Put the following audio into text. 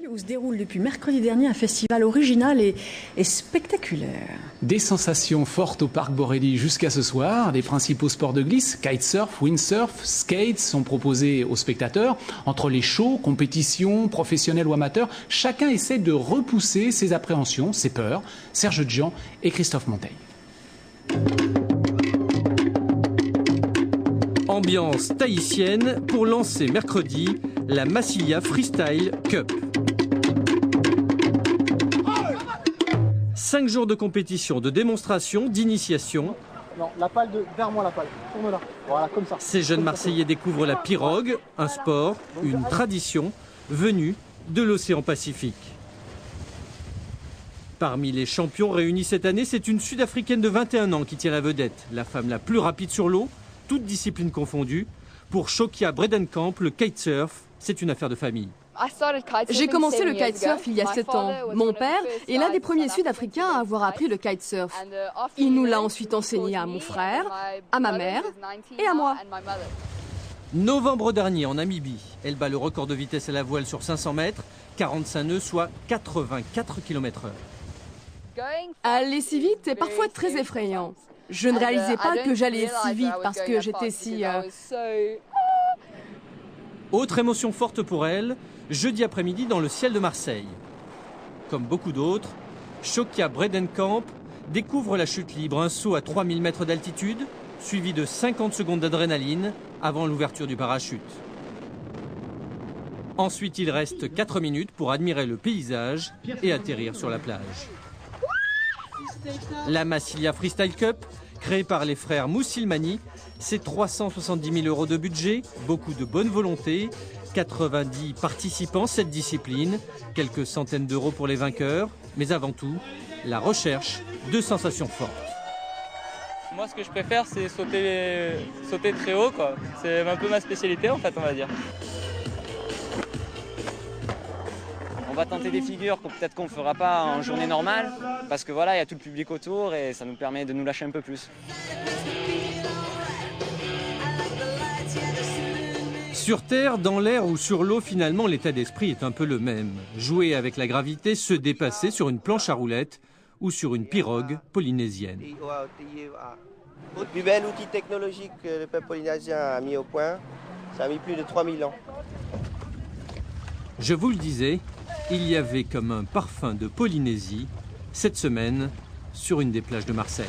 Où se déroule depuis mercredi dernier un festival original et spectaculaire. Des sensations fortes au parc Borelli jusqu'à ce soir. Les principaux sports de glisse, kitesurf, windsurf, skate sont proposés aux spectateurs. Entre les shows, compétitions, professionnels ou amateurs, chacun essaie de repousser ses appréhensions, ses peurs. Serge Djian et Christophe Monteil. Ambiance tahitienne pour lancer mercredi la Massilia Freestyle Cup. 5 jours de compétition, de démonstration, d'initiation. Non, la palle vers moi la palle. Tourne là. Voilà, comme ça. Ces jeunes Marseillais découvrent la pirogue, un sport, une tradition venue de l'océan Pacifique. Parmi les champions réunis cette année, c'est une Sud-Africaine de 21 ans qui tient la vedette. La femme la plus rapide sur l'eau, toutes disciplines confondues. Pour Chokia Bredenkamp, le kitesurf, c'est une affaire de famille. J'ai commencé le kitesurf il y a 7 ans. Mon père est l'un des premiers Sud-Africains à avoir appris le kitesurf. Il nous l'a ensuite enseigné à mon frère, à ma mère et à moi. Novembre dernier en Namibie, elle bat le record de vitesse à la voile sur 500 mètres, 45 nœuds, soit 84 km/h. Aller si vite est parfois très effrayant. Je ne réalisais pas que j'allais si vite parce que j'étais si... Autre émotion forte pour elle, jeudi après-midi dans le ciel de Marseille. Comme beaucoup d'autres, Chokia Bredenkamp découvre la chute libre, un saut à 3000 mètres d'altitude, suivi de 50 secondes d'adrénaline avant l'ouverture du parachute. Ensuite, il reste 4 minutes pour admirer le paysage et atterrir sur la plage. La Massilia Freestyle Cup, créée par les frères Moussilmani, c'est 370 000 € de budget, beaucoup de bonne volonté, 90 participants, 7 disciplines, quelques centaines d'euros pour les vainqueurs, mais avant tout, la recherche de sensations fortes. Moi, ce que je préfère, c'est sauter très haut, quoi. C'est un peu ma spécialité, en fait, on va dire. On va tenter des figures que peut-être qu'on ne fera pas en journée normale, parce que voilà, il y a tout le public autour et ça nous permet de nous lâcher un peu plus. Sur terre, dans l'air ou sur l'eau, finalement, l'état d'esprit est un peu le même. Jouer avec la gravité, se dépasser sur une planche à roulettes ou sur une pirogue polynésienne. Le plus bel outil technologique que le peuple polynésien a mis au point, ça a mis plus de 3000 ans. Je vous le disais, il y avait comme un parfum de Polynésie cette semaine sur une des plages de Marseille.